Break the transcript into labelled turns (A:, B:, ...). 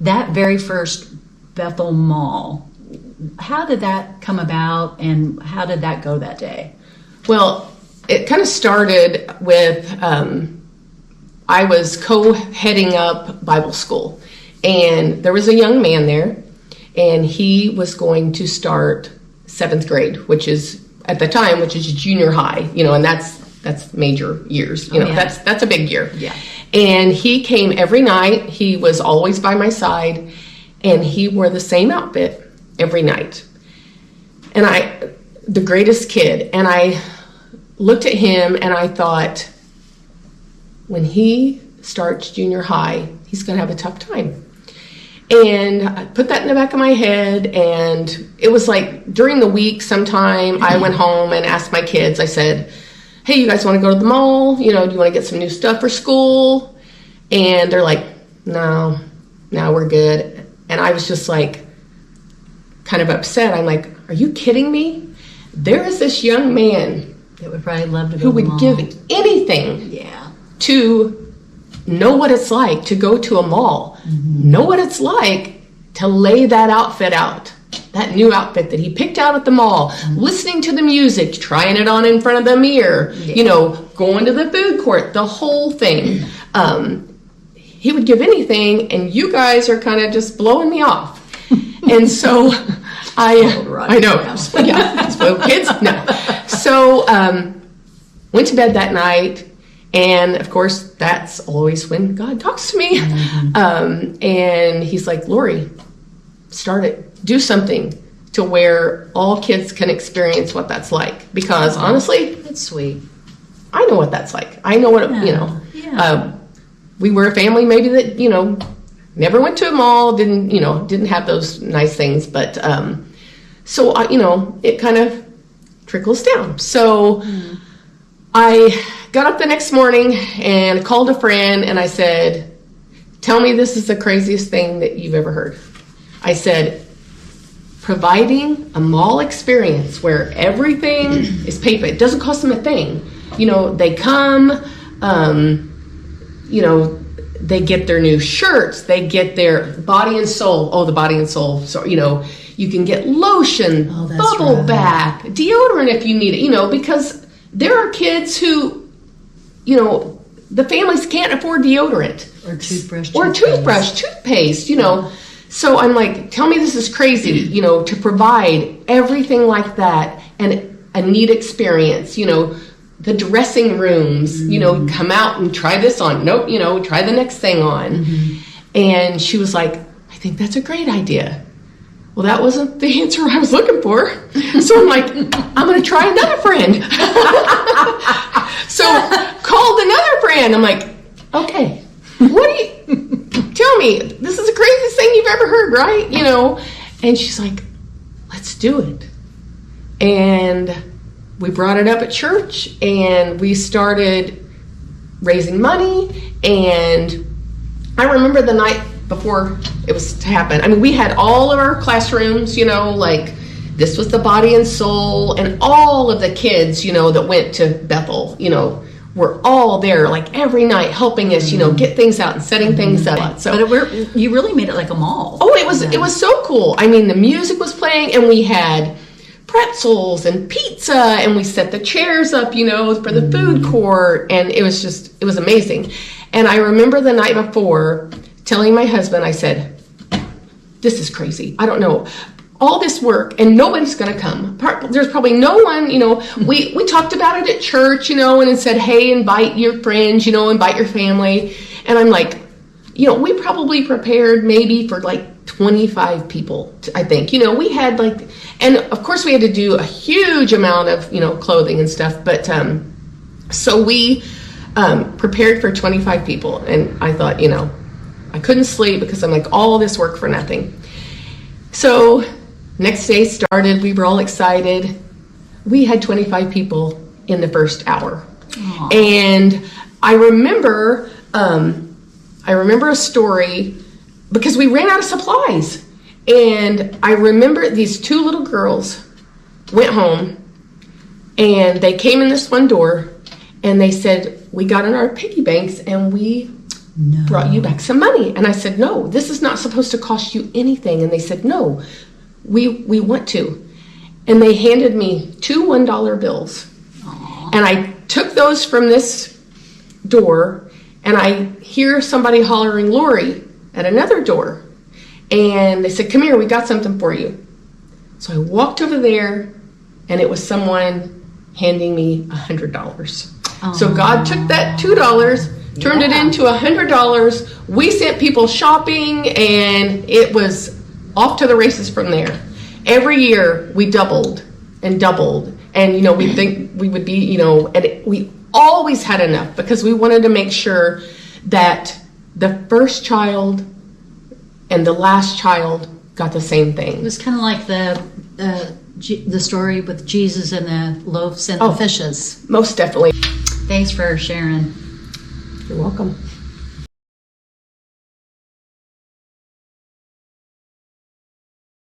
A: That very first Bethel Mall, how did that come about and how did that go that day?
B: Well, it kind of started with I was co-heading up Bible school, and there was a young man there, and he was going to start 7th grade, which is at the time, which is junior high, and that's major years, that's a big year.
A: Yeah.
B: And he came every night. He was always by my side, and he wore the same outfit every night. And the greatest kid, and I looked at him and I thought, when he starts junior high, he's going to have a tough time. And I put that in the back of my head, and it was like during the week sometime I went home and asked my kids, I said, hey, you guys want to go to the mall? Do you want to get some new stuff for school? And they're like, no, we're good. And I was just like kind of upset. I'm like, are you kidding me? There is this young man
A: that would probably love to go
B: who would give anything to know what it's like to go to a mall, know what it's like to lay that outfit out, that new outfit that he picked out at the mall, listening to the music, trying it on in front of the mirror, going to the food court, the whole thing. He would give anything, and you guys are kind of just blowing me off. And so I know, spoiled kids, no. So went to bed that night, and of course that's always when God talks to me. And he's like, Lori, start it, do something to where all kids can experience what that's like, because honestly,
A: that's sweet.
B: I know what that's like. I know what we were a family maybe that never went to a mall, didn't have those nice things, but so it kind of trickles down. So I got up the next morning and called a friend, and I said, tell me this is the craziest thing that you've ever heard. I said, providing a mall experience where everything is paid for. It doesn't cost them a thing. They come, they get their new shirts, they get their body and soul. Oh, the body and soul. So, you can get lotion, bubble bath, deodorant if you need it, because there are kids who, the families can't afford deodorant.
A: Or toothpaste,
B: So I'm like, tell me this is crazy, to provide everything like that and a neat experience, the dressing rooms, come out and try this on. Nope, try the next thing on. And she was like, I think that's a great idea. Well, that wasn't the answer I was looking for. So I'm like, I'm going to try another friend. So called another friend. I'm like, okay, tell me, this is the craziest thing you've ever heard, right? And she's like, let's do it. And we brought it up at church, and we started raising money. And I remember the night before it was to happen, I mean, we had all of our classrooms, this was the body and soul, and all of the kids, that went to Bethel, were all there, every night helping us, get things out and setting things up. So,
A: but you really made it like a mall.
B: Oh, it was so cool. I mean, the music was playing, and we had pretzels and pizza, and we set the chairs up, for the food court, and it was amazing. And I remember the night before telling my husband, I said, this is crazy. I don't know. All this work, and nobody's going to come. There's probably no one, we talked about it at church, and it said, hey, invite your friends, invite your family. And I'm like, we probably prepared maybe for 25 people, I think. We had and of course we had to do a huge amount of, clothing and stuff. But so we prepared for 25 people. And I thought, I couldn't sleep because I'm like, all this work for nothing. So next day started, we were all excited. We had 25 people in the first hour. Aww. And I remember a story because we ran out of supplies. And I remember these two little girls went home, and they came in this one door, and they said, we got in our piggy banks and we brought you back some money. And I said, no, this is not supposed to cost you anything. And they said, no, we want to. And they handed me 2 $1 bills.
A: Aww.
B: And I took those from this door, and I hear somebody hollering Lori at another door. And they said, come here, we got something for you. So I walked over there, and it was someone handing me $100. So God took that $2, turned it into $100. We sent people shopping, and it was off to the races from there. Every year we doubled and doubled, and we think we would be, and we always had enough because we wanted to make sure that the first child and the last child got the same
A: It
B: thing.
A: was kind of like the story with Jesus and the loaves and the fishes.
B: Most definitely.
A: Thanks for sharing.
B: You're welcome.